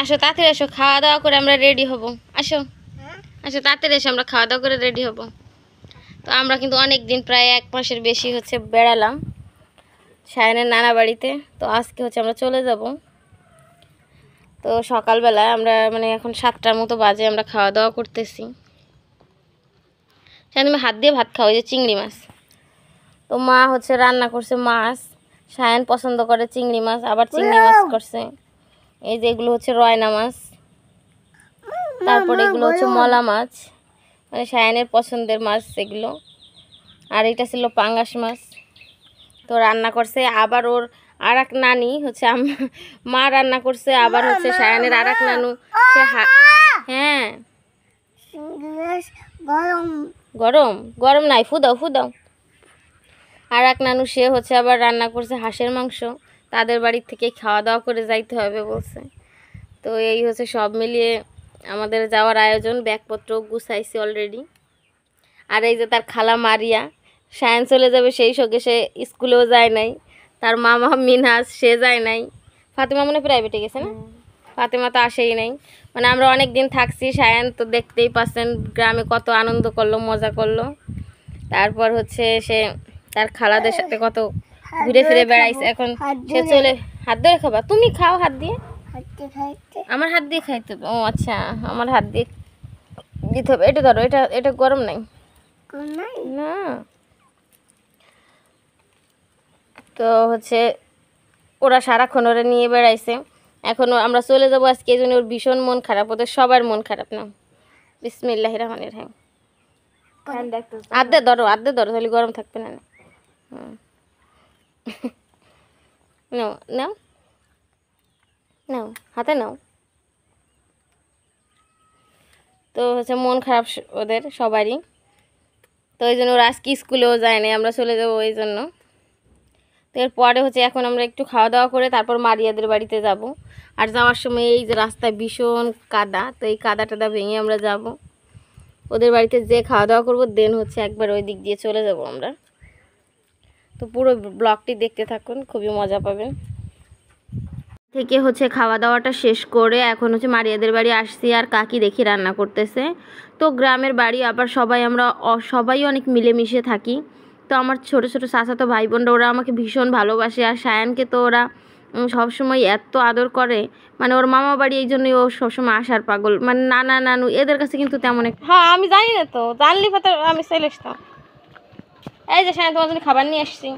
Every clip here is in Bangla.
আসো তাড়াতাড়ি আসো, খাওয়া দাওয়া করে আমরা রেডি হব। আসো আসো তাড়াতাড়ি এসে আমরা খাওয়া দাওয়া করে রেডি হব। তো আমরা কিন্তু অনেক দিন, প্রায় 1 মাসের বেশি হচ্ছে বেড়ালাম সায়নের নানা বাড়িতে। তো আজকে হচ্ছে আমরা চলে যাব। তো সকালবেলা আমরা মানে এখন 7টার মতো বাজে, আমরা খাওয়া দাওয়া করতেছি। সায়ন তুমি হাত দিয়ে ভাত খাও, ওই যে চিংড়ি মাছ। তো মা হচ্ছে রান্না করছে মাছ, সায়ন পছন্দ করে চিংড়ি মাছ, আবার চিংড়ি মাছ করছে। এই যে এগুলো হচ্ছে রয়না মাছ, তারপরে এগুলো হচ্ছে মলা মাছ, মানে সায়নের পছন্দের মাছ এগুলো। আর এটা ছিল পাঙ্গাস মাছ। তো রান্না করছে, আবার ওর আর এক নানি হচ্ছে মা রান্না করছে, আবার হচ্ছে সায়নের আর এক নানু সে হ্যাঁ গরম গরম নাই, ফুদাও ফুদাও। আর এক নানু সে হচ্ছে আবার রান্না করছে হাঁসের মাংস, তাদের বাড়ির থেকে খাওয়া দাওয়া করে যাইতে হবে বলছে। তো এই হচ্ছে সব মিলিয়ে আমাদের যাওয়ার আয়োজন, ব্যাগপত্র গুছাইছি অলরেডি। আর এই যে তার খালা মারিয়া, সায়েন্স চলে যাবে সেই শোকে, সে স্কুলেও যায় নাই। তার মামা মিনহাজ সে যায় নাই। ফাতেমা মনে প্রাইভেটে গেছে না, ফাতেমা তো আসেই নাই। মানে আমরা অনেক দিন থাকছি, সায়ান তো দেখতেই পাচ্ছেন গ্রামে কত আনন্দ করলো, মজা করলো। তারপর হচ্ছে সে তার খালাদের সাথে কত ঘুরে ফিরে বেড়াইছে। এখন সে চলে, হাত ধরে খাবা তুমি, খাও হাত দিয়ে, আমার হাত দিয়ে খাইতে হবে। ও আচ্ছা, আমার হাত দিয়ে দিতে হবে। এটা ধরো, এটা এটা গরম নাই না। তো হচ্ছে ওরা সারাক্ষণ ওরা নিয়ে বেড়াইছে। এখন আমরা চলে যাবো আজকে, এই জন্য ওর ভীষণ মন খারাপ, ওদের সবার মন খারাপ। না বিসমিল্লাহির রহমানির রহিম, আদে ধরো আদে ধরো, তাহলে গরম থাকবে না। নাও নাও নাও, হাতে নাও। তো হচ্ছে মন খারাপ ওদের সবারই। তো ওই জন্য ওরা আজকে স্কুলেও যায় না, আমরা চলে যাবো ওই জন্য। তো এরপরে হচ্ছে এখন আমরা একটু খাওয়া দাওয়া করে তারপর মারিয়াদের বাড়িতে যাব। আর যাওয়ার সময় এই যে রাস্তায় ভীষণ কাদা, তো এই কাদা টাদা ভেঙে আমরা যাব ওদের বাড়িতে, যে খাওয়া দাওয়া করবো দেন হচ্ছে একবার ওই দিক দিয়ে চলে যাব আমরা। তো পুরো ব্লগটি দেখতে থাকুন, খুবই মজা পাবেন। থেকে হচ্ছে খাওয়া দাওয়াটা শেষ করে এখন হচ্ছে মারিয়াদের বাড়ি আসছি, আর কাকি দেখি রান্না করতেছে। তো গ্রামের বাড়ি, আবার সবাই আমরা সবাই অনেক মিলেমিশে থাকি। তো আমার ছোট ছোট চাচাতো ভাই বোনরা ওরা আমাকে ভীষণ ভালোবাসে, আর সায়ানকে তো ওরা সবসময় এত আদর করে, মানে ওর মামা বাড়ি, এই জন্যই ও সবসময় আসার পাগল। মানে নানা নানু এদের কাছে কিন্তু তেমন একটা, হ্যাঁ আমি জানি না, তো জানলি পাতা আমি চলে আসতাম। এই যে সায়ান তোমার জন্য খাবার নিয়ে আসছি।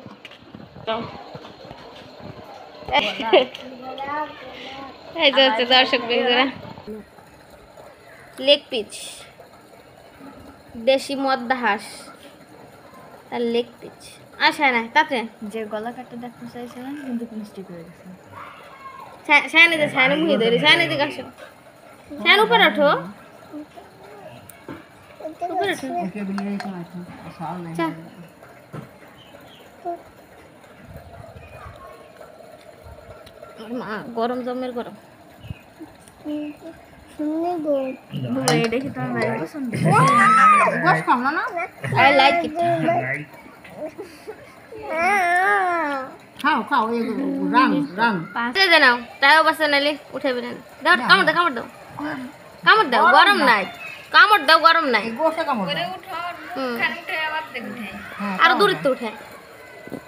এই যে হচ্ছে দর্শক বন্ধুরা, লেগ পিস, দেশি মদ্দা হাঁস তার লেগ পিস। আসে না তাতে যে গলা কাটতে দেখতে চাইছিলাম কিন্তু মিষ্টি করে গেছে। সায়নে যে সায়নে মুহি ধরে, সায়নে দিকে আসো, সায়ন উপরে ওঠো, উপরে ওঠো। মা গরম জমের গরম। দেখি তোমার ভাই পছন্দ। I like it. খাও খাও, রান রান পাঁচে দে নাও, তাও বাসা নালে উঠে বেরেন দাও। কামড় দাও, কামড় দাও, কামড় দাও, গরম নাই, কামড় দাও, গরম নাই। গোসে কামড় দাও, আরো দূরে তো উঠে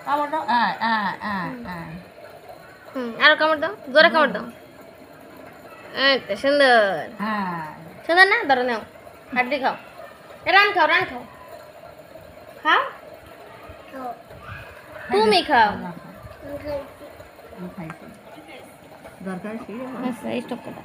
কামড় দাও। আরো কামড় দাও, জোরে কামড় দাও। এই তো সুন্দর, হ্যাঁ সুন্দর না? ধরো নাও, হাড্ডি খাও, রান খাও, রান খাও, খাও তুমি খাও। দরকার আচ্ছা স্টপ করো।